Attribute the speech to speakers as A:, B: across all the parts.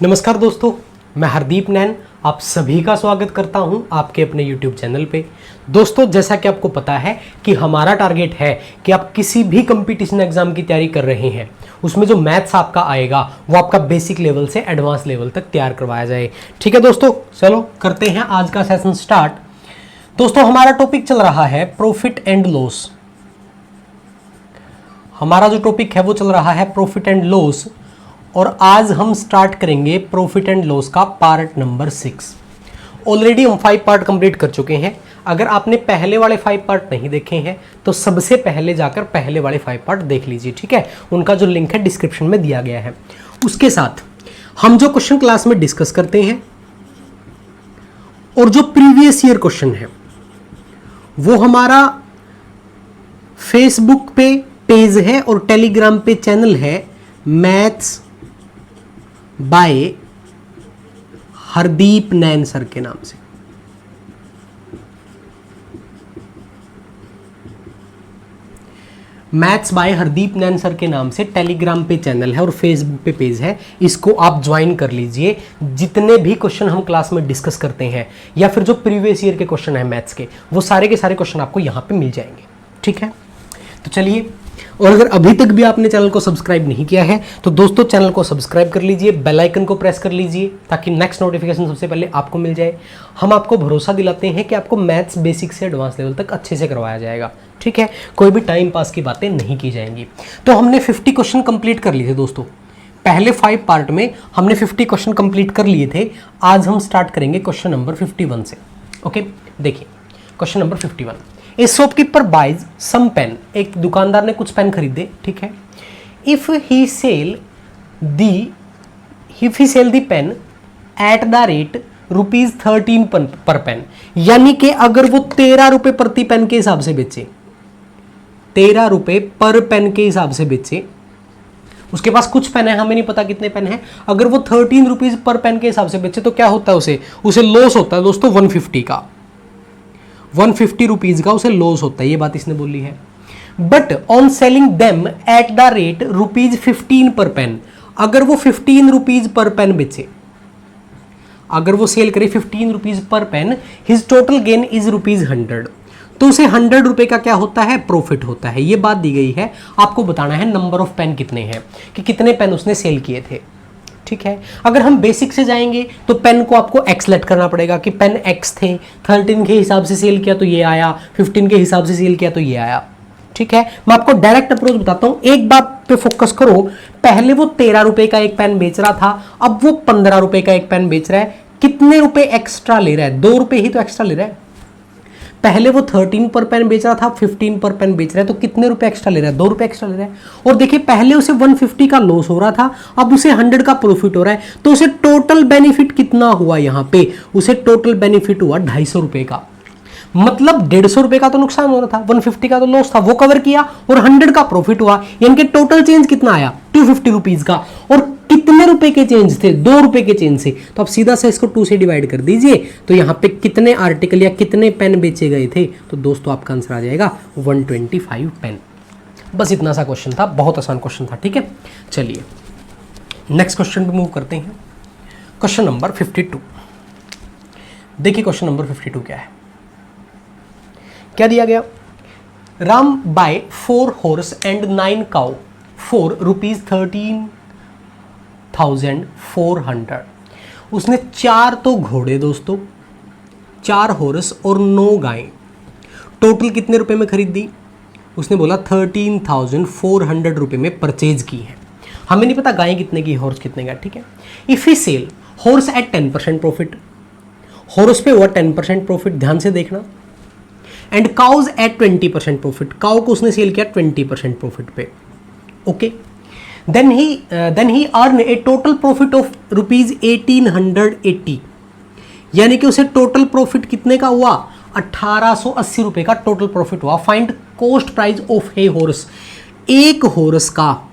A: नमस्कार दोस्तों, मैं हरदीप नैन आप सभी का स्वागत करता हूं आपके अपने YouTube चैनल पे। दोस्तों, जैसा कि आपको पता है कि हमारा टारगेट है कि आप किसी भी कंपटीशन एग्जाम की तैयारी कर रहे हैं उसमें जो मैथ्स आपका आएगा वो आपका बेसिक लेवल से एडवांस लेवल तक तैयार करवाया जाए। ठीक है दोस्तों, चलो करते हैं आज का सेशन स्टार्ट। दोस्तों, हमारा टॉपिक चल रहा है प्रॉफिट एंड लॉस। हमारा जो टॉपिक है वो चल रहा है प्रॉफिट एंड लॉस, और आज हम स्टार्ट करेंगे प्रॉफिट एंड लॉस का पार्ट नंबर 6। ऑलरेडी हम 5 पार्ट कंप्लीट कर चुके हैं। अगर आपने पहले वाले 5 पार्ट नहीं देखे हैं तो सबसे पहले जाकर पहले वाले 5 पार्ट देख लीजिए। ठीक है, उनका जो लिंक है डिस्क्रिप्शन में दिया गया है। उसके साथ हम जो क्वेश्चन क्लास में डिस्कस करते हैं और जो प्रीवियस ईयर क्वेश्चन है वो हमारा फेसबुक पे पेज है और टेलीग्राम पे चैनल है maths by Hardeep Nain sir के नाम से। Maths by Hardeep Nain sir के नाम से टेलीग्राम पे चैनल है और फेसबुक पे पेज है। इसको आप ज्वाइन कर लीजिए। जितने भी क्वेश्चन हम क्लास में डिस्कस करते हैं या फिर जो प्रीवियस ईयर के क्वेश्चन है मैथ्स के, वो सारे के सारे क्वेश्चन आपको यहां पे मिल जाएंगे। ठीक है, तो चलिए, और अगर अभी तक भी आपने चैनल को सब्सक्राइब नहीं किया है तो दोस्तों चैनल को सब्सक्राइब कर लीजिए, बेल आइकन को प्रेस कर लीजिए ताकि नेक्स्ट नोटिफिकेशन सबसे पहले आपको मिल जाए। हम आपको भरोसा दिलाते हैं कि आपको मैथ्स बेसिक से एडवांस लेवल तक अच्छे से करवाया जाएगा। ठीक है, कोई भी टाइम पास की बातें नहीं की जाएंगी। तो हमने 50 क्वेश्चन कंप्लीट कर लिए थे दोस्तों। पहले 5 पार्ट में हमने 50 क्वेश्चन कंप्लीट कर लिए थे। आज हम स्टार्ट करेंगे क्वेश्चन नंबर 51 से। ओके, देखिए question number 51। A shopkeeper buys some pen. एक दुकानदार ने कुछ पेन खरीदे। ठीक है, if he sell the pen at the rate ₹13 पर पेन, यानी कि अगर वो 13 रुपए प्रति पेन के हिसाब से बेचे, 13 रुपए पर पेन के हिसाब से बेचे, उसके पास कुछ पेन है, हमें नहीं पता कितने पेन है। अगर वो 13 रुपीज पर पेन के हिसाब से बेचे तो क्या होता है, उसे लॉस होता है दोस्तों 150 का, 150 रुपीज का उसे लॉस होता है। ये बात इसने बोली है। But on selling them at the rate ₹15 पर पेन, अगर वो 15 रुपीज पर पेन बेचे, अगर वो सेल करे 15 रुपीज पर pen, his total gain is ₹100, तो उसे 100 रुपए का क्या होता है, प्रॉफिट होता है। ये बात दी गई है। आपको बताना है नंबर ऑफ पेन कितने हैं, कि कितने पेन उसने सेल किए थे। ठीक है, अगर हम बेसिक से जाएंगे तो पेन को आपको एक्सलेट करना पड़ेगा कि पेन एक्स थे, 13 के हिसाब से सेल किया तो ये आया, 15 के हिसाब से सेल किया तो ये आया। ठीक है, मैं आपको डायरेक्ट अप्रोच बताता हूं। एक बात पे फोकस करो, पहले वो 13 रुपए का एक पेन बेच रहा था, अब वो 15 रुपए का एक पेन बेच रहा है। कितने रुपए एक्स्ट्रा ले रहा है, 2 रुपए ही तो एक्स्ट्रा ले रहा है। पहले वो 13 पर पेन बेच रहा था, 15 पर पेन बेच रहा है, तो कितने रुपए एक्स्ट्रा ले रहा है, 2 रुपए एक्स्ट्रा ले रहा है। और देखिए, पहले उसे 150 का लॉस हो रहा था, अब उसे 100 का प्रॉफिट हो रहा है, तो उसे टोटल बेनिफिट कितना हुआ, यहां पे उसे टोटल बेनिफिट हुआ 250 रुपए का। मतलब 150 रुपए का तो नुकसान हो रहा था, 150 का तो लॉस था, वो कवर किया, और 100 का प्रॉफिट हुआ, यानी कि टोटल चेंज कितना आया, 250 रुपीज का। और कितने रुपए के चेंज थे, 2 रुपए के चेंज से, तो अब सीधा से इसको 2 से डिवाइड कर दीजिए, तो यहां पे कितने आर्टिकल या कितने पेन बेचे गए थे, तो दोस्तों आपका आंसर आ जाएगा 125 पेन। बस इतना सा क्वेश्चन था, बहुत आसान क्वेश्चन था। ठीक है, चलिए नेक्स्ट क्वेश्चन पे मूव करते हैं। Question number 52। देखिए क्वेश्चन नंबर 52 क्या है, क्या दिया गया। Ram buy 4 horse and 9 cow for ₹13,400। उसने 4 तो घोड़े दोस्तों, 4 हॉर्स और 9 गायें, टोटल कितने रुपए में खरीदी, उसने बोला 13,400 रुपए में परचेज की है। हमें नहीं पता गायें कितने की, हॉर्स कितने का। ठीक है, if he sell horse at 10% profit, horse पे हुआ 10% प्रॉफिट, ध्यान से देखना, and cows at 20% profit, cow को उसने सेल किया 20% प्रॉफिट पे। Okay, then he earn a total profit of ₹1880, यानी कि उसे टोटल प्रॉफिट कितने का हुआ, 1880 रुपए का टोटल प्रॉफिट हुआ। Find cost price of a horse, एक हॉर्स का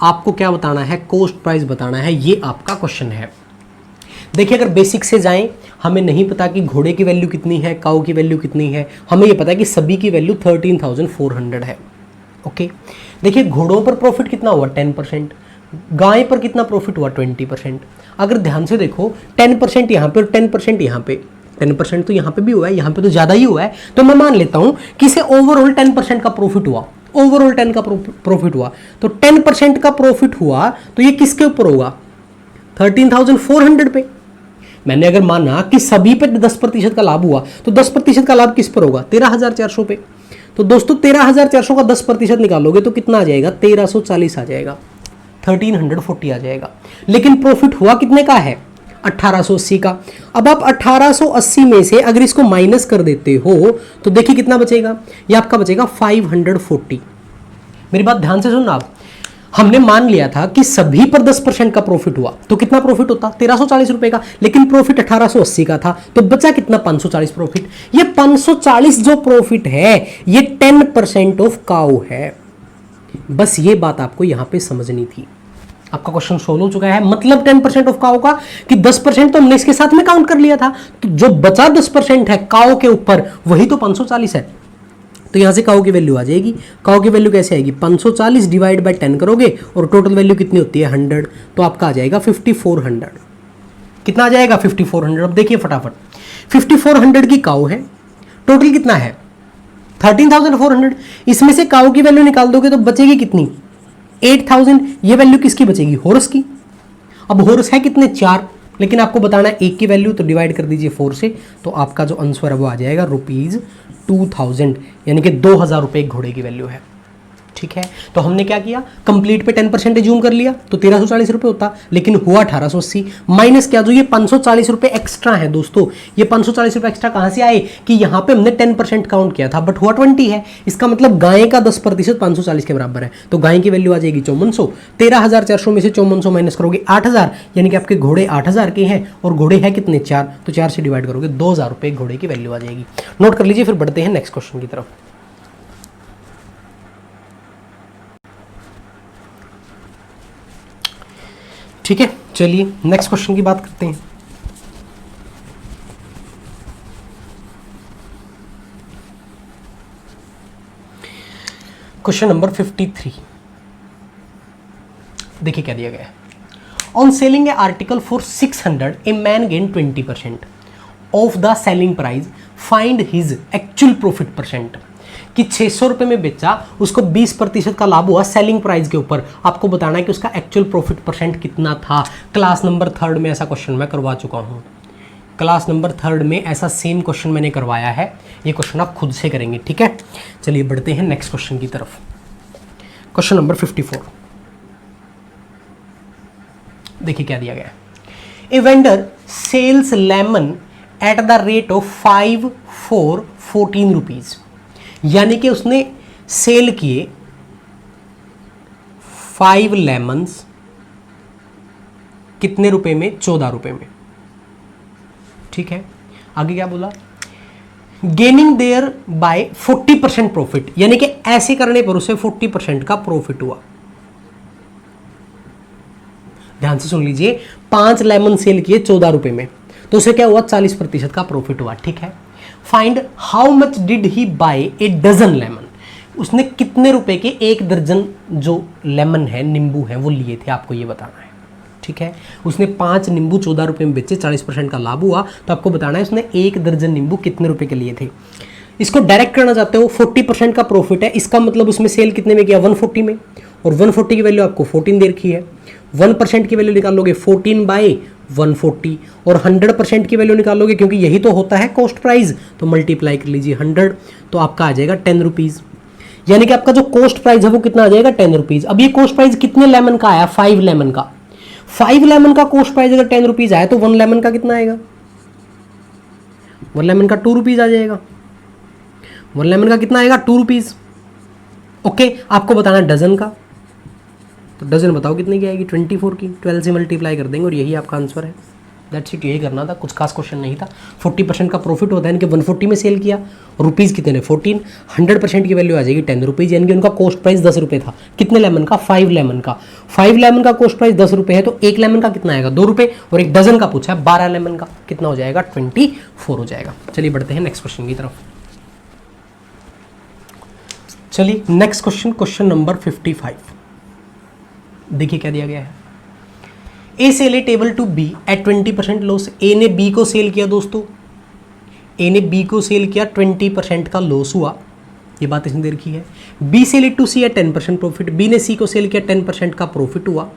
A: आपको क्या बताना है, कॉस्ट प्राइस बताना है। ये आपका क्वेश्चन है। देखिए, अगर बेसिक से जाएं, हमें नहीं पता कि घोड़े की वैल्यू कितनी है, काऊ की वैल्यू कितनी है, हमें ये पता है कि सभी की वैल्यू 13,400 है। ओके, देखिए घोड़ों पर प्रॉफिट कितना हुआ, 10%, गाय पर कितना प्रॉफिट हुआ 20%। अगर ध्यान से देखो 10% यहाँ पे और 10% यहाँ पे, 10% तो यहाँ पे भी हुआ है, यहाँ पे तो ज़्यादा ही हुआ है, तो मैं मान लेता हूँ कि इसे ओवरऑल 10% का प्रॉफिट हुआ, ओवरऑल 10 का प्रॉफिट हुआ। तो 10% का प्रॉफिट हुआ तो ये किसके ऊपर होगा, 13,400 पे। मैंने अगर माना कि सभी पे 10% का लाभ हुआ तो 10% का लाभ किस पर होगा, 13,400 पे। तो दोस्तों 13,400 का 10% निकालोगे तो कितना आ जाएगा, 1340 आ जाएगा, 1340 आ जाएगा। लेकिन प्रॉफिट हुआ कितने का है, 1880 का। अब आप 1880 में से अगर इसको माइनस कर देते हो तो देखिए कितना बचेगा, ये आपका बचेगा 540। मेरी बात ध्यान से सुनना आप, हमने मान लिया था कि सभी पर 10% का प्रॉफिट हुआ तो कितना प्रॉफिट होता, 1340 रुपए का, लेकिन प्रॉफिट 1880 का था तो बचा कितना, 540 प्रॉफिट। ये 540 जो प्रॉफिट है ये 10% ऑफ काउ है। बस ये बात आपको यहां पे समझनी थी। आपका क्वेश्चन सोल्व हो चुका है। मतलब 10% ऑफ काउ का कि 10% तो हमने इसके साथ में काउंट कर लिया था, तो जो बचा 10% है काउ के ऊपर वही तो 540 है। तो यहां से काउ की वैल्यू आ जाएगी। काउ की वैल्यू कैसे आएगी, 540 डिवाइड बाय 10 करोगे और टोटल वैल्यू कितनी होती है 100, तो आपका आ जाएगा 5400। कितना आ जाएगा 5400। अब देखिए फटाफट, 5400 की काउ है, टोटल कितना है 13,400। इसमें से काउ की वैल्यू निकाल दोगे तो बचेगी कितनी, 8,000। ये वैल्यू किसकी बचेगी, हॉर्स की। अब हॉर्स है कितने, 4, लेकिन आपको बताना है एक की वैल्यू, तो डिवाइड कर दीजिए 4 से, तो आपका जो आंसर है वो आ जाएगा ₹2000, यानी कि 2000 रुपये एक घोड़े की वैल्यू है। ठीक है, तो हमने क्या किया, कंप्लीट पे 10% एज्यूम कर लिया तो 1340 रुपये होता, लेकिन हुआ 1880। माइनस क्या, जो ये 540 रुपये एक्स्ट्रा है दोस्तों, ये 540 रुपये एक्स्ट्रा कहाँ से आए कि यहाँ पे हमने 10% काउंट किया था बट हुआ 20 है। इसका मतलब गाय का 10% 540 के बराबर है, तो गाय की वैल्यू आ जाएगी 5400। 13,400 में से 5400 माइनस करोगे 8000, यानी कि आपके घोड़े 8000 के हैं और घोड़े हैं कितने, 4, तो 4 से डिवाइड करोगे 2000 रुपये घोड़े की वैल्यू आ जाएगी। नोट कर लीजिए, फिर बढ़ते हैं नेक्स्ट क्वेश्चन की तरफ। ठीक है, चलिए नेक्स्ट क्वेश्चन की बात करते हैं। क्वेश्चन नंबर 53, देखिए क्या दिया गया है। On selling A article for 600 a man gain 20% of the selling price, find his actual profit percent. कि 600 रुपये में बेचा, उसको 20% का लाभ हुआ सेलिंग प्राइस के ऊपर, आपको बताना है कि उसका एक्चुअल प्रॉफिट परसेंट कितना था। क्लास नंबर 3 में ऐसा क्वेश्चन मैं करवा चुका हूँ, क्लास नंबर 3 में ऐसा सेम क्वेश्चन मैंने करवाया है। ये क्वेश्चन आप खुद से करेंगे, ठीक है। चलिए बढ़ते हैं नेक्स्ट क्वेश्चन की तरफ। क्वेश्चन नंबर 54, देखिए क्या दिया गया है। A vendor sells lemon at the rate of 5 for 14 rupees, यानी कि उसने सेल किए 5 लेमन्स कितने रुपए में, 14 रुपए में। ठीक है, आगे क्या बोला, गेनिंग देयर बाय 40% प्रॉफिट, यानी कि ऐसे करने पर उसे 40% का प्रॉफिट हुआ। ध्यान से सुन लीजिए, 5 लेमन सेल किए 14 रुपए में, तो उसे क्या हुआ, 40% का प्रॉफिट हुआ। ठीक है, find how much did he buy a dozen lemon, उसने कितने रुपए के 1 दर्जन जो लेमन है, नींबू है, वो लिए थे, आपको ये बताना है। ठीक है, उसने 5 नींबू 14 रुपए में बेचे, 40% का लाभ हुआ, तो आपको बताना है उसने 1 दर्जन नींबू कितने रुपए के लिए थे। इसको डायरेक्ट करना चाहते हो, 40% का प्रॉफिट है, इसका मतलब उसमें सेल कितने में किया, 140 में, और 140 की वैल्यू आपको 14 दे रखी है। 1% की वैल्यू निकालोगे 14 बाय 140, और 100% की वैल्यू निकालोगे, क्योंकि यही तो होता है कॉस्ट प्राइस, तो मल्टीप्लाई कर लीजिए 100, तो आपका आ जाएगा 10 रुपीज़। यानी कि आपका जो कॉस्ट प्राइस है वो कितना आ जाएगा, 10 रुपीज़। अब ये कॉस्ट प्राइस कितने लेमन का आया, 5 लेमन का। 5 लेमन का कॉस्ट प्राइस अगर 10 रुपीज़ आया तो 1 लेमन का कितना आएगा, 1 लेमन का 2 रुपीज़ आ जाएगा। 1 लेमन का कितना आएगा, 2 रुपीज़। ओके, आपको बताना डजन का, तो डजन बताओ कितने की आएगी, 24 की। 12 से मल्टीप्लाई कर देंगे और यही आपका आंसर है। दैट्स इट, यही करना था, कुछ खास क्वेश्चन नहीं था। 40% का प्रॉफिट होता है, इनके 140 में सेल किया, रुपीज़ कितने, 14। 100% की वैल्यू आ जाएगी 10 रुपीज़, यानी कि उनका कॉस्ट प्राइस 10 रुपये था। कितने लेमन का, 5 लेमन का। 5 लेमन का कॉस्ट प्राइस 10 रुपये है, तो 1 लेमन का कितना आएगा, 2 रुपये, और 1 डजन का पूछा है 12 लेमन का, कितना हो जाएगा, 24 हो जाएगा। चलिए बढ़ते हैं नेक्स्ट क्वेश्चन की तरफ। चलिए नेक्स्ट क्वेश्चन, क्वेश्चन नंबर 55, देखिए क्या दिया गया है, A sell a table to B at 20% loss. A ने बी को सेल किया दोस्तों, ए ने बी को सेल किया, 20% का लॉस हुआ, ये बात इसने दे रखी है। B sell it to C at 10% profit, B ने सी को सेल किया, 10% का प्रॉफिट हुआ।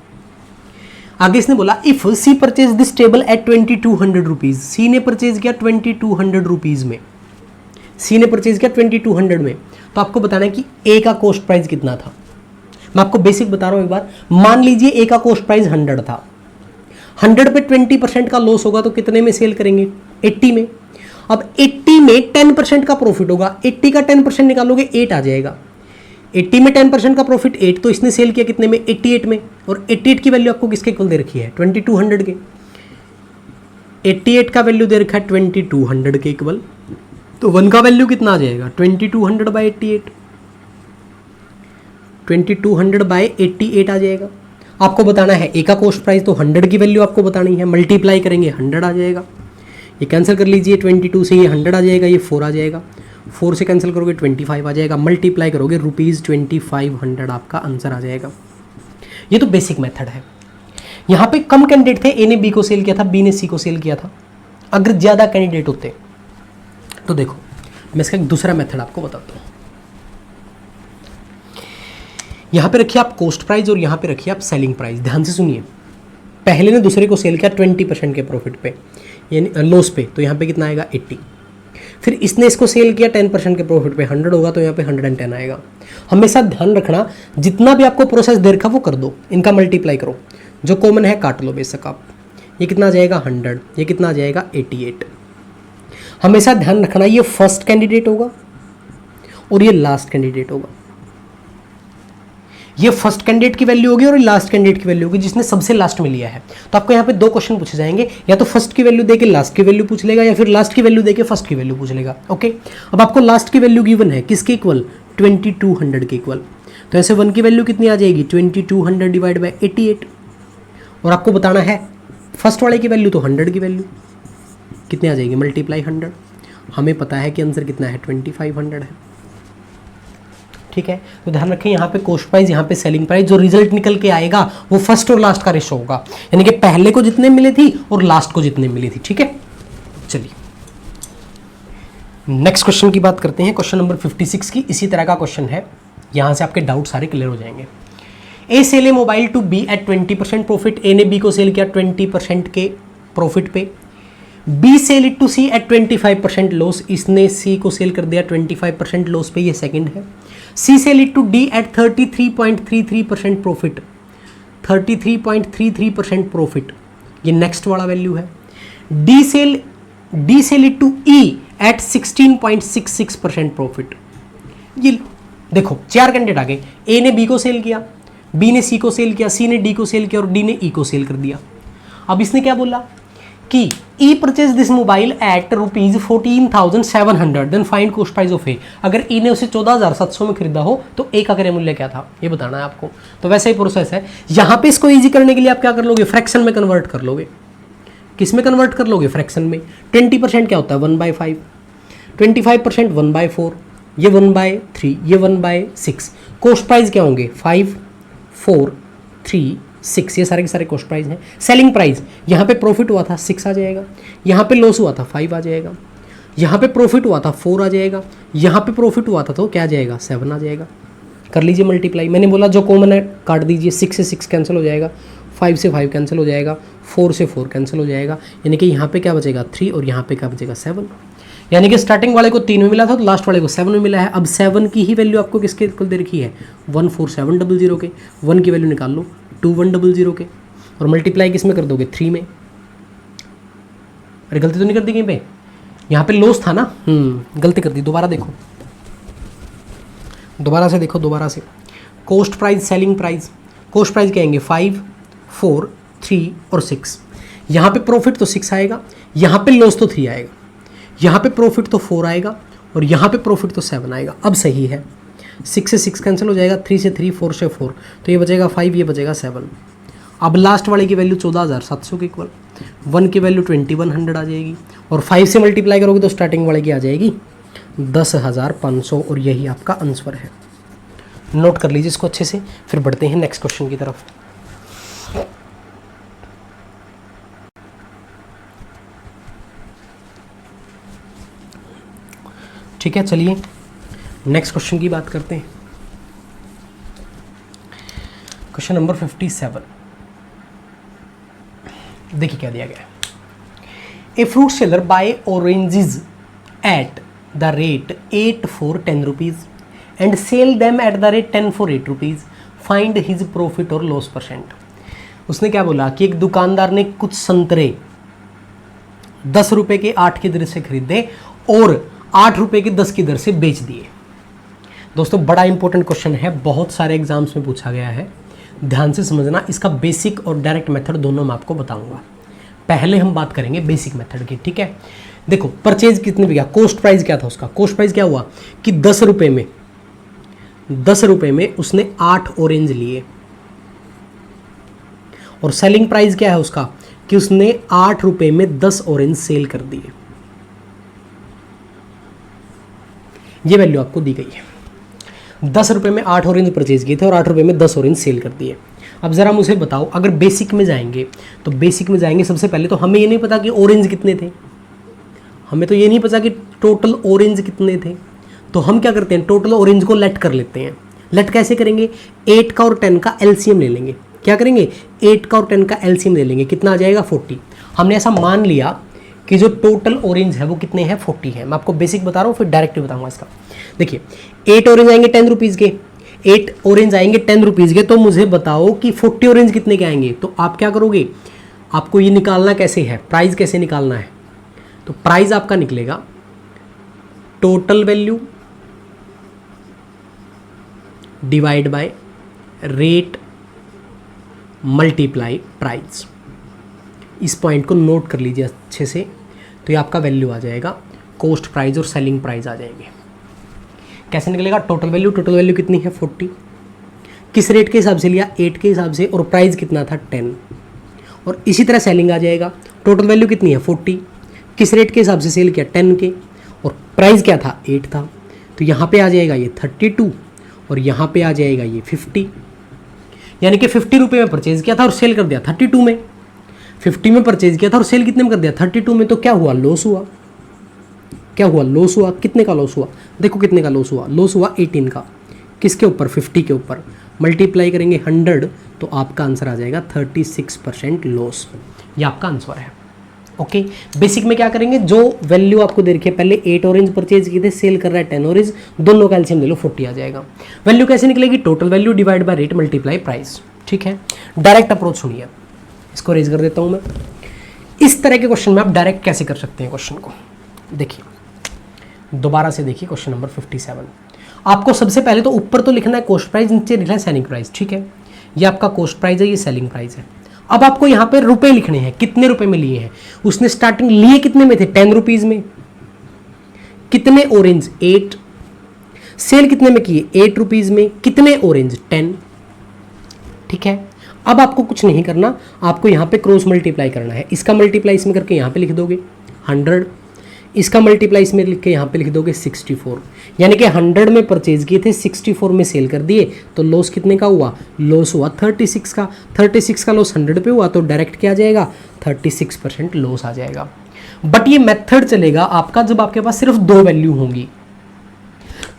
A: आगे इसने बोला if C purchase this table at 2200 rupees, C ने परचेज किया 2200 रुपीज में, सी ने परचेज किया 2200 में, तो आपको बताना है कि ए का कॉस्ट प्राइस कितना था। मैं आपको बेसिक बता रहा हूं एक बार, मान लीजिए ए का कॉस्ट प्राइस 100 था, 100 पे 20% का लॉस होगा तो कितने में सेल करेंगे, 80 में। अब 80 में 10% का प्रॉफिट होगा, 80 का 10% निकालोगे 8 आ जाएगा, 80 में 10% का प्रॉफिट 8, तो इसने सेल किया कितने में, 88 में। और 88 की वैल्यू आपको किसके इक्वल दे रखी है, 2200 के। 88 का वैल्यू दे रखा है 2200 के इक्वल, तो 1 का वैल्यू कितना आ जाएगा, 2200 बाई 88, 2200 बाई 88 आ जाएगा। आपको बताना है ए का कॉस्ट प्राइस, तो 100 की वैल्यू आपको बतानी है, मल्टीप्लाई करेंगे 100 आ जाएगा, ये कैंसिल कर लीजिए, 22 से ये 100 आ जाएगा, ये 4 आ जाएगा, 4 से कैंसिल करोगे 25 आ जाएगा, मल्टीप्लाई करोगे ₹2500 आपका आंसर आ जाएगा। ये तो बेसिक मेथड है। यहाँ पे कम कैंडिडेट थे, ए ने बी को सेल किया था, बी ने सी को सेल किया था। अगर ज़्यादा कैंडिडेट होते तो देखो मैं इसका एक दूसरा मेथड आपको बताता हूँ। यहाँ पे रखिए आप कॉस्ट प्राइस और यहाँ पे रखिए आप सेलिंग प्राइस। ध्यान से सुनिए, पहले ने दूसरे को सेल किया 20% के प्रॉफिट पे, यानी लॉस पे, तो यहाँ पे कितना आएगा 80। फिर इसने इसको सेल किया 10% के प्रॉफिट पे, 100 होगा तो यहाँ पे 110 आएगा। हमेशा ध्यान रखना, जितना भी आपको प्रोसेस दे रखा वो कर दो, इनका मल्टीप्लाई करो, जो कॉमन है काट लो बेशक आप। ये कितना आ जाएगा 100, ये कितना आ जाएगा 88। हमेशा ध्यान रखना ये फर्स्ट कैंडिडेट होगा और ये लास्ट कैंडिडेट होगा। ये फर्स्ट कैंडिडेट की वैल्यू होगी और लास्ट कैंडिडेट की वैल्यू होगी जिसने सबसे लास्ट में लिया है। तो आपको यहाँ पे 2 क्वेश्चन पूछे जाएंगे, या तो फर्स्ट की वैल्यू देके लास्ट की वैल्यू पूछ लेगा, या फिर लास्ट की वैल्यू देके फर्स्ट की वैल्यू पूछ लेगा। ओके, अब आपको लास्ट की वैल्यू गिवन है किसके इक्वल, 2200 के इक्वल। तो ऐसे 1 की वैल्यू कितनी आ जाएगी, 2200 डिवाइड बाई 88। और आपको बताना है फर्स्ट वाले की वैल्यू, तो 100 की वैल्यू कितनी आ जाएगी, मल्टीप्लाई 100। हमें पता है कि आंसर कितना है, 2500 है। ठीक है, तो ध्यान रखें यहाँ पे कॉस्ट प्राइस, यहाँ पे सेलिंग प्राइस, जो रिजल्ट निकल के आएगा वो फर्स्ट और लास्ट का रेशो होगा, यानी कि पहले को जितने मिले थी और लास्ट को जितने मिली थी। ठीक है, चलिए नेक्स्ट क्वेश्चन की बात करते हैं, क्वेश्चन नंबर 56 की। इसी तरह का क्वेश्चन है, यहाँ से आपके डाउट सारे क्लियर हो जाएंगे। A sell a mobile to B at 20% profit, A ने बी को सेल किया 20% के प्रॉफिट पे। B sell it to C at 25% loss, इसने सी को सेल कर दिया 25% लॉस पे, ये सेकंड है। C sell it to D at 33.33% profit, 33.33% profit, ये नेक्स्ट वाला वैल्यू है। D sell it to E at 16.66% profit. ये देखो 4 कैंडिडेट आ गए, ए ने बी को सेल किया, बी ने सी को सेल किया, सी ने डी को सेल किया और डी ने ई को सेल कर दिया। अब इसने क्या बोला कि E purchase this mobile at ₹14,700 then find cost price of A. अगर ई ने उसे 14,700 में खरीदा हो तो ए का क्रय मूल्य क्या था, ये बताना है आपको। तो वैसे ही प्रोसेस है, यहाँ पे इसको इजी करने के लिए आप क्या कर लोगे, फ्रैक्शन में कन्वर्ट कर लोगे। किस में कन्वर्ट कर लोगे, फ्रैक्शन में। 20% क्या होता है 1/5, 25% 1/4, ये 1/3, ये 1/6। कॉस्ट प्राइस क्या होंगे 5, 4, 3, 6, ये सारे के सारे कॉस्ट प्राइस हैं। सेलिंग प्राइस, यहाँ पे प्रॉफिट हुआ था 6 आ जाएगा, यहाँ पे लॉस हुआ था 5 आ जाएगा, यहाँ पे प्रॉफिट हुआ था 4 आ जाएगा, यहाँ पे प्रॉफिट हुआ था तो क्या आ जाएगा 7 आ जाएगा। कर लीजिए मल्टीप्लाई, मैंने बोला जो कॉमन है काट दीजिए, 6 से 6 कैंसिल हो जाएगा, 5 से 5 कैंसिल हो जाएगा, 4 से 4 कैंसिल हो जाएगा, यानी कि यहाँ पे क्या बचेगा 3 और यहाँ पे क्या बचेगा 7। यानी कि स्टार्टिंग वाले को 3 में मिला था तो लास्ट वाले को 7 में मिला है। अब 7 की ही वैल्यू आपको किसके इक्वल दे रखी है, 14700 के। 1 की वैल्यू निकाल लो 2100 के, और मल्टीप्लाई किस में कर दोगे 3 में। अरे गलती तो नहीं कर दी कहीं पे, यहाँ पे लॉस था ना, गलती कर दी। दोबारा देखो, दोबारा से देखो, दोबारा से। Cost price, selling price. Cost price क्या आएंगे 5, 4, 3 और 6। यहाँ पे प्रॉफिट तो 6 आएगा, यहाँ पे लॉस तो 3 आएगा, यहाँ पे प्रॉफिट तो 4 आएगा और यहाँ पे प्रॉफिट तो 7 आएगा। अब सही है, 6 से 6 कैंसिल हो जाएगा, 3 से 3, 4 से 4, तो ये बचेगा 5, ये बचेगा 7। अब लास्ट वाले की वैल्यू 14,700 के इक्वल, 1 की वैल्यू 2100 आ जाएगी, और 5 से मल्टीप्लाई करोगे तो स्टार्टिंग वाले की आ जाएगी 10,500, और यही आपका आंसर है। नोट कर लीजिए इसको अच्छे से, फिर बढ़ते हैं नेक्स्ट क्वेश्चन की तरफ। ठीक है, चलिए नेक्स्ट क्वेश्चन की बात करते हैं। क्वेश्चन नंबर 57, देखिए क्या दिया गया है। A fruit seller buy oranges at the rate 8 for 10 rupees and sell them at the rate 10 for 8 rupees, find his profit और लॉस परसेंट। उसने क्या बोला कि एक दुकानदार ने कुछ संतरे 10 रुपए के 8 की दर से खरीदे और 8 रुपए के 10 की दर से बेच दिए। दोस्तों बड़ा इंपॉर्टेंट क्वेश्चन है, बहुत सारे एग्जाम्स में पूछा गया है, ध्यान से समझना। इसका बेसिक और डायरेक्ट मेथड दोनों मैं आपको बताऊंगा। पहले हम बात करेंगे बेसिक मेथड की, ठीक है। देखो परचेज कितने बिका, कॉस्ट प्राइस क्या था उसका, कॉस्ट प्राइस क्या हुआ कि 10 रुपए में उसने 8 ऑरेंज लिए, और सेलिंग प्राइस क्या है उसका कि उसने 8 रुपए में 10 ऑरेंज सेल कर दिए। ये वैल्यू आपको दी गई है। 10 रुपए में 8 ऑरेंज परचेज किए थे और 8 रुपए में 10 ऑरेंज सेल कर दिए। अब जरा मुझे बताओ, अगर बेसिक में जाएंगे तो बेसिक में जाएंगे सबसे पहले तो हमें ये नहीं पता कि ऑरेंज कितने थे, हमें तो ये नहीं पता कि टोटल ऑरेंज कितने थे। तो हम क्या करते हैं, टोटल ऑरेंज को लेट कर लेते हैं। लेट कैसे करेंगे, 8 का और 10 का एलसीएम ले लेंगे। क्या करेंगे, 8 का और 10 का एलसीएम ले लेंगे, कितना आ जाएगा 40। हमने ऐसा मान लिया कि जो टोटल ऑरेंज है वो कितने हैं 40 है। मैं आपको बेसिक बता रहा हूँ, फिर डायरेक्ट बताऊंगा इसका। देखिए 8 ऑरेंज आएंगे 10 रुपीज़ के, 8 ऑरेंज आएंगे 10 रुपीज़ के, तो मुझे बताओ कि 40 ऑरेंज कितने के आएंगे। तो आप क्या करोगे, आपको ये निकालना कैसे है, प्राइस कैसे निकालना है। तो प्राइस आपका निकलेगा total value divide by rate multiply price. इस पॉइंट को नोट कर लीजिए अच्छे से, तो ये आपका वैल्यू आ जाएगा, कॉस्ट प्राइस और सेलिंग प्राइस आ जाएंगे। कैसे निकलेगा, टोटल वैल्यू कितनी है 40, किस रेट के हिसाब से लिया 8 के हिसाब से, और प्राइस कितना था 10, और इसी तरह सेलिंग आ जाएगा। टोटल वैल्यू कितनी है 40, किस रेट के हिसाब से सेल किया 10 के, और प्राइस क्या था 8 था, तो यहाँ पे आ जाएगा ये 32 और यहाँ पे आ जाएगा ये 50। यानी कि 50 रुपये में परचेज किया था और सेल कर दिया 32 में, 50 में परचेज किया था और सेल कितने में कर दिया 32 में। तो क्या हुआ, लॉस हुआ। क्या हुआ, लॉस हुआ। कितने का लॉस हुआ, देखो कितने का लॉस हुआ, लॉस हुआ 18 का। किसके ऊपर, 50 के ऊपर। मल्टीप्लाई करेंगे 100 तो आपका आंसर आ जाएगा 36% लॉस। ये आपका आंसर है। ओके, बेसिक में क्या करेंगे, जो वैल्यू आपको दे रखी है, पहले 8 ऑरेंज परचेज किए थे, सेल कर रहा है 10 ऑरेंज, दोनों का एलसीएम ले लो 40 आ जाएगा। वैल्यू कैसे निकलेगी, total value divide by rate multiply price. ठीक है, डायरेक्ट अप्रोच सुनिए, इसको रेज कर देता हूं मैं। इस तरह के क्वेश्चन में आप डायरेक्ट कैसे कर सकते हैं क्वेश्चन को, देखिए दोबारा से देखिए क्वेश्चन नंबर 57। आपको सबसे पहले तो ऊपर तो लिखना है कॉस्ट प्राइस, नीचे लिखना है सेलिंग प्राइस। ठीक है, ये आपका कॉस्ट प्राइस है, ये सेलिंग प्राइस है। अब आपको यहाँ पे रुपए लिखने हैं, कितने रुपए में लिए हैं। उसने स्टार्टिंग लिए कितने में थे, 10 रुपीज में। कितने ऑरेंज 8, सेल कितने में किए 8 रुपीज में, कितने ऑरेंज 10। ठीक है, अब आपको कुछ नहीं करना, आपको यहाँ पे क्रॉस मल्टीप्लाई करना है। इसका मल्टीप्लाई इसमें करके यहाँ पे लिख दोगे 100, इसका मल्टीप्लाई इसमें लिख के यहाँ पे लिख दोगे 64। यानी कि 100 में परचेज किए थे, 64 में सेल कर दिए, तो लॉस कितने का हुआ, लॉस हुआ 36 का। 36 का लॉस 100 पे हुआ, तो डायरेक्ट क्या आ जाएगा 36% लॉस आ जाएगा। बट ये मेथड चलेगा आपका जब आपके पास सिर्फ 2 वैल्यू होंगी।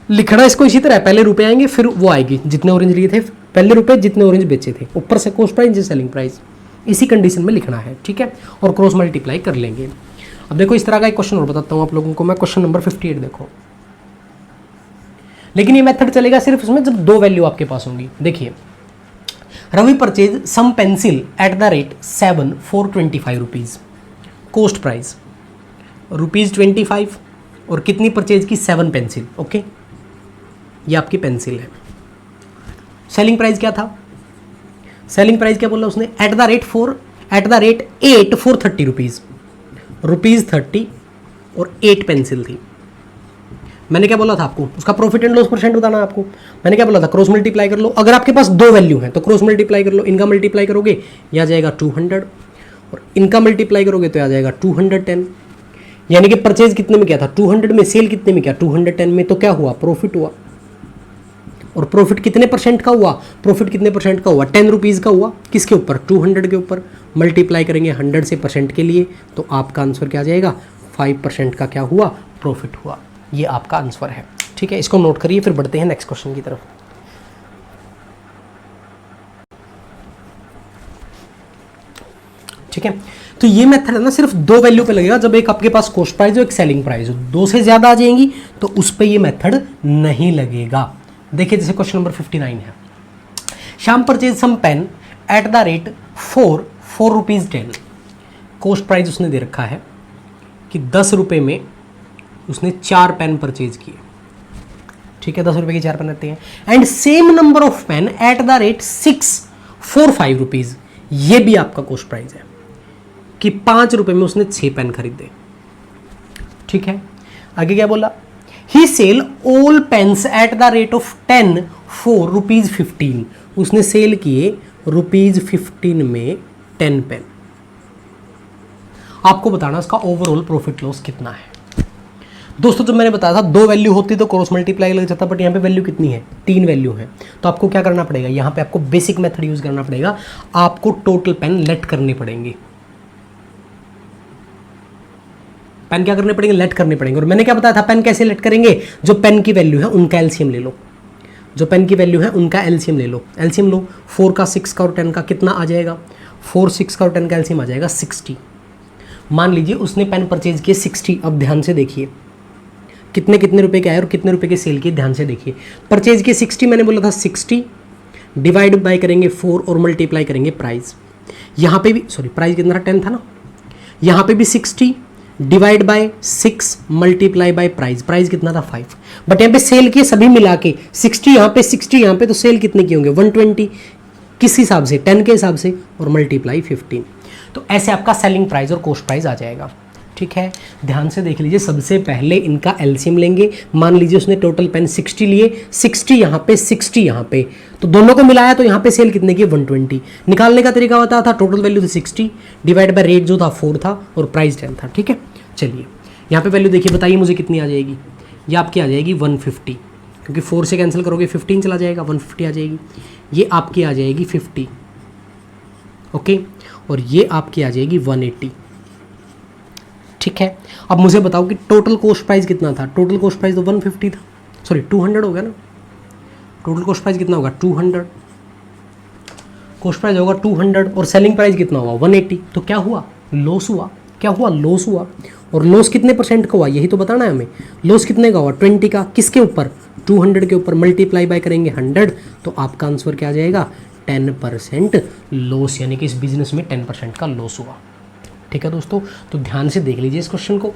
A: लिखना इसको इसी तरह, पहले रुपए आएंगे फिर वो आएगी जितने ऑरेंज लिए थे, पहले रुपए जितने ऑरेंज बेचे थे, ऊपर से कॉस्ट प्राइस सेलिंग प्राइस, इसी कंडीशन में लिखना है। ठीक है, और क्रॉस मल्टीप्लाई कर लेंगे। अब देखो इस तरह का एक क्वेश्चन और बताता हूं आप लोगों को मैं, क्वेश्चन नंबर 58 देखो। लेकिन ये मेथड चलेगा सिर्फ उसमें जब 2 वैल्यू आपके पास होंगी। देखिए, Ravi purchase some pencil at the rate 7 for 25 rupees, cost price ₹25, और कितनी परचेज की 7 पेंसिल। ओके, ये आपकी पेंसिल है। सेलिंग प्राइस क्या था, सेलिंग प्राइस क्या बोला उसने, eight the rate 8 for 30 rupees, ₹30 और 8 पेंसिल थी। मैंने क्या बोला था आपको, उसका प्रॉफिट एंड लॉस परसेंट बताना है आपको। मैंने क्या बोला था, क्रॉस मल्टीप्लाई कर लो। अगर आपके पास 2 वैल्यू हैं तो क्रॉस मल्टीप्लाई कर लो, इनका मल्टीप्लाई करोगे यह आ जाएगा 200, और इनका मल्टीप्लाई करोगे तो आ जाएगा 210। यानी कि परचेज कितने में किया था 200 में, सेल कितने में किया 210 में, तो क्या हुआ, प्रॉफिट हुआ। और प्रॉफिट कितने परसेंट का हुआ, प्रॉफिट कितने परसेंट का हुआ, 10 रुपीज़ का हुआ। किसके ऊपर, 200 के ऊपर। मल्टीप्लाई करेंगे 100 से परसेंट के लिए, तो आपका आंसर क्या आ जाएगा, 5% का क्या हुआ, प्रॉफिट हुआ। ये आपका आंसर है। ठीक है, इसको नोट करिए, फिर बढ़ते हैं नेक्स्ट क्वेश्चन की तरफ। ठीक है, तो ये मेथड है ना सिर्फ दो वैल्यू पे लगेगा, जब एक आपके पास कॉस्ट प्राइस हो एक सेलिंग प्राइस हो, दो से ज्यादा आ जाएंगी तो उस पे ये मेथड नहीं लगेगा। देखिए जैसे क्वेश्चन नंबर 59 है, Shyam purchase some pen at the rate 4 rupees 10। Cost price उसने दे रखा है कि 10 रुपये में उसने 4 पेन परचेज किए। ठीक है, 10 रुपये के 4 पेन आते हैं। And same number of pen at the rate 645 rupees, ये भी आपका कॉस्ट प्राइस है कि 5 रुपये में उसने 6 पेन खरीदे। ठीक है, आगे क्या बोला, he sell all pens at the rate of 10 for rupees 15। उसने सेल किए रुपीज 15 में 10 पेन। आपको बताना इसका ओवरऑल प्रॉफिट लॉस कितना है। दोस्तों जब मैंने बताया था दो वैल्यू होती तो क्रॉस मल्टीप्लाई लग जाता, बट यहाँ पे वैल्यू कितनी है, 3 वैल्यू है। तो आपको क्या करना पड़ेगा, यहाँ पे आपको बेसिक मेथड यूज करना पड़ेगा, आपको टोटल पेन लेट करने पड़ेंगे। पेन क्या करने पड़ेंगे, लेट करने पड़ेंगे। और मैंने क्या बताया था पेन कैसे लेट करेंगे, जो पेन की वैल्यू है उनका एलसीएम ले लो, जो पेन की वैल्यू है उनका एलसीएम ले लो। एलसीएम लो, 4 का 6 का और 10 का कितना आ जाएगा, 4 6 का और 10 का एलसीएम आ जाएगा 60। मान लीजिए उसने पेन परचेज किए 60। अब ध्यान से देखिए कितने कितने रुपए के आए और कितने रुपए के सेल किए, ध्यान से देखिए। परचेज किए 60, मैंने बोला था 60 डिवाइड बाय करेंगे 4 और मल्टीप्लाई करेंगे प्राइस। यहाँ पे भी सॉरी प्राइस कितना था, 10 था ना, यहाँ पे भी 60 divide by 6 multiply by price. Price कितना था 5, बट यहाँ पे सेल किए सभी मिला के 60 यहाँ पे 60 यहाँ पे, तो सेल कितने के होंगे 120। किस हिसाब से, 10 के हिसाब से, और मल्टीप्लाई 15। तो ऐसे आपका सेलिंग प्राइस और कॉस्ट प्राइस आ जाएगा। ठीक है, ध्यान से देख लीजिए। सबसे पहले इनका एलसीएम लेंगे। मान लीजिए उसने टोटल पेन 60 लिए, 60 यहाँ पे 60 यहाँ पे, तो दोनों को मिलाया तो यहाँ पे सेल कितने की 120। निकालने का तरीका होता था टोटल वैल्यू थी 60 डिवाइड बाय रेट जो था 4 था और प्राइस 10 था। ठीक है, चलिए यहाँ पे वैल्यू देखिए, बताइए मुझे कितनी आ जाएगी। ये आपकी आ जाएगी 150, क्योंकि 4 से कैंसिल करोगे 15 चला जाएगा, 150 आ जाएगी। ये आपकी आ जाएगी 50, ओके, और ये आपकी आ जाएगी 180। ठीक है, अब मुझे बताओ कि टोटल कॉस्ट प्राइस कितना था। टोटल कॉस्ट प्राइस तो 150 था, सॉरी 200 हो गया ना। टोटल कॉस्ट प्राइस कितना होगा 200, कॉस्ट प्राइस होगा 200 और सेलिंग प्राइस कितना हुआ 180। तो क्या हुआ, लॉस हुआ। क्या हुआ, लॉस हुआ। और लॉस कितने परसेंट का हुआ, यही तो बताना है हमें। लॉस कितने का हुआ 20 का, किसके ऊपर 200 के ऊपर, मल्टीप्लाई बाय करेंगे 100, तो आपका आंसर क्या आ जाएगा 10% लॉस, यानी कि इस बिजनेस में 10% का लॉस हुआ। ठीक है दोस्तों, तो ध्यान से देख लीजिए इस क्वेश्चन को।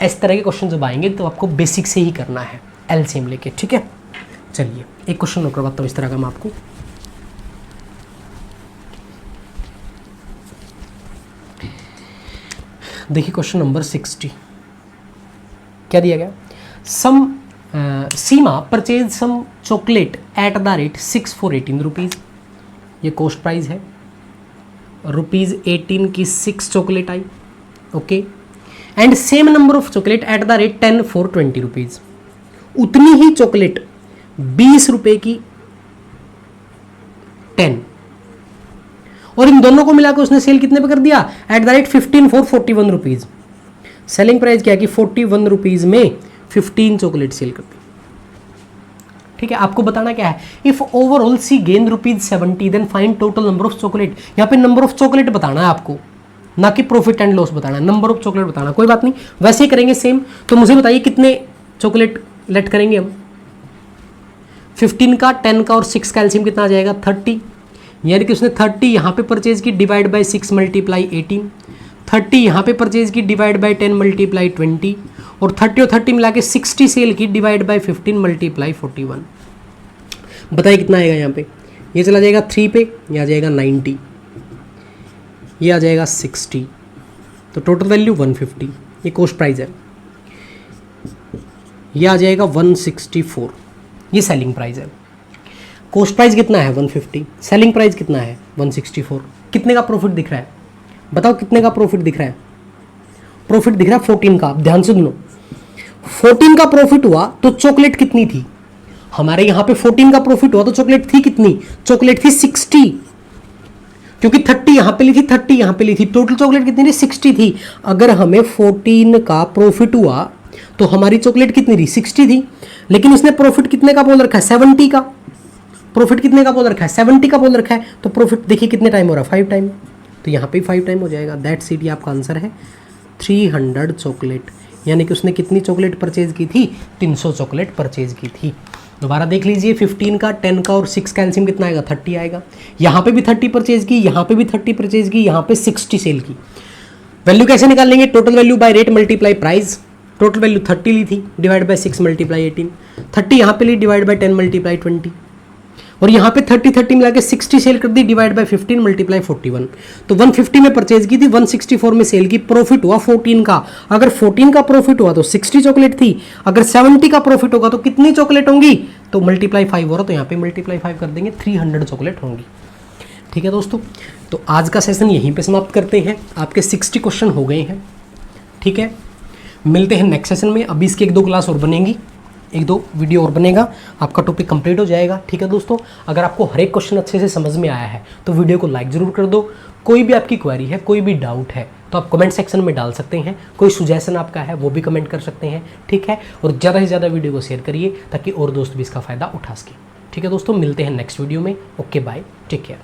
A: इस तरह के क्वेश्चन जब आएंगे तो आपको बेसिक से ही करना है एलसीएम लेके। ठीक है, चलिए एक क्वेश्चन और करवाता हूँ इस तरह का मैं आपको। देखिए क्वेश्चन नंबर 60 क्या दिया गया, some Seema purchase some chocolate at the rate 6 for 18 rupees. ये कॉस्ट प्राइस है, रुपीज़ 18 की 6 चॉकलेट आई, okay. And same number of chocolate at the rate 10 for 20 rupees. उतनी ही चॉकलेट 20 रुपए की 10, और इन दोनों को मिलाकर उसने सेल कितने पे कर दिया eight the rate 15 for 41 rupees. Selling price क्या कि 41 रुपीज़ में 15 चॉकलेट सेल कर दी। ठीक है, आपको बताना क्या है, if overall C gain ₹70 then find total number of chocolate. यहाँ पे नंबर ऑफ चॉकलेट बताना है आपको, ना कि प्रॉफिट एंड लॉस बताना है, नंबर ऑफ चॉकलेट बताना। कोई बात नहीं, वैसे ही करेंगे सेम। तो मुझे बताइए कितने चॉकलेट लेट करेंगे हम। 15 का, 10 का और 6 का एलसीएम कितना आ जाएगा 30, यानी कि उसने 30 यहाँ पे परचेज की डिवाइड बाय 6 मल्टीप्लाई 18, 30 यहाँ पे परचेज की डिवाइड बाय 10 मल्टीप्लाई 20, और 30 और 30 मिला के 60 सेल की डिवाइड बाय 15 मल्टीप्लाई 41। बताइए कितना आएगा यहाँ पे, ये चला जाएगा 3 पे, ये आ जाएगा 90, ये आ जाएगा 60, तो टोटल वैल्यू 150। ये कॉस्ट प्राइस है, ये आ जाएगा 164, ये सेलिंग प्राइस है। कॉस्ट प्राइस कितना है 150, सेलिंग प्राइस कितना है 164। कितने का प्रॉफिट दिख रहा है बताओ, कितने का प्रॉफिट दिख रहा है। प्रॉफिट दिख रहा है 14 का। ध्यान से सुनो, 14 का प्रॉफिट हुआ तो चॉकलेट कितनी थी हमारे यहाँ पे। 14 का प्रॉफिट हुआ तो चॉकलेट थी कितनी, चॉकलेट थी 60, क्योंकि 30 यहाँ पे ली थी, 30 यहाँ पे ली थी, टोटल चॉकलेट कितनी थी 60 थी। अगर हमें 14 का प्रॉफिट हुआ तो हमारी चॉकलेट कितनी थी 60 थी, लेकिन उसने प्रॉफिट कितने का बोल रखा है 70 का, प्रॉफिट कितने का बोल रखा है 70 का बोल रखा है, तो प्रॉफिट देखिए कितने टाइम हो रहा है 5 टाइम, तो यहाँ पे 5 टाइम हो जाएगा। दैट्स इट, ये आपका आंसर है 300 चॉकलेट, यानी कि उसने कितनी चॉकलेट परचेज की थी 300 चॉकलेट परचेज की थी। दोबारा देख लीजिए 15 का 10 का और 6 का एलसीएम कितना आएगा 30 आएगा। यहाँ पे भी 30 परचेज की, यहाँ पे भी 30 परचेज की, यहाँ पे 60 सेल की। वैल्यू कैसे निकाल लेंगे, total value by rate multiply price. Total value 30 ली थी, डिवाइड बाय 6 मल्टीप्लाई 18, 30 यहाँ पे ली, डिवाइड बाय 10 मल्टीप्लाई 20, और यहाँ पे 30 मिला के 60 सेल कर दी, डिवाइड बाय 15 मल्टीप्लाई 41। तो 150 में परचेज की थी, 164 में सेल की, प्रॉफिट हुआ 14 का। अगर 14 का प्रॉफिट हुआ तो 60 चॉकलेट थी, अगर 70 का प्रॉफिट होगा तो कितनी चॉकलेट होंगी, तो मल्टीप्लाई 5 हो रहा, तो यहाँ पे मल्टीप्लाई 5 कर देंगे, 300 चॉकलेट होंगी। ठीक है दोस्तों, तो आज का सेशन यहीं पे समाप्त करते हैं। आपके 60 क्वेश्चन हो गए हैं। ठीक है, मिलते हैं नेक्स्ट सेशन में। अभी इसकी 1-2 क्लास और बनेंगी, 1-2 वीडियो और बनेगा, आपका टॉपिक कंप्लीट हो जाएगा। ठीक है दोस्तों, अगर आपको हर एक क्वेश्चन अच्छे से समझ में आया है तो वीडियो को लाइक ज़रूर कर दो। कोई भी आपकी क्वेरी है, कोई भी डाउट है तो आप कमेंट सेक्शन में डाल सकते हैं, कोई सुजेशन आपका है वो भी कमेंट कर सकते हैं। ठीक है, और ज़्यादा से ज़्यादा वीडियो को शेयर करिए ताकि और दोस्त भी इसका फ़ायदा उठा सकें। ठीक है दोस्तों, मिलते हैं नेक्स्ट वीडियो में। Okay bye, take care.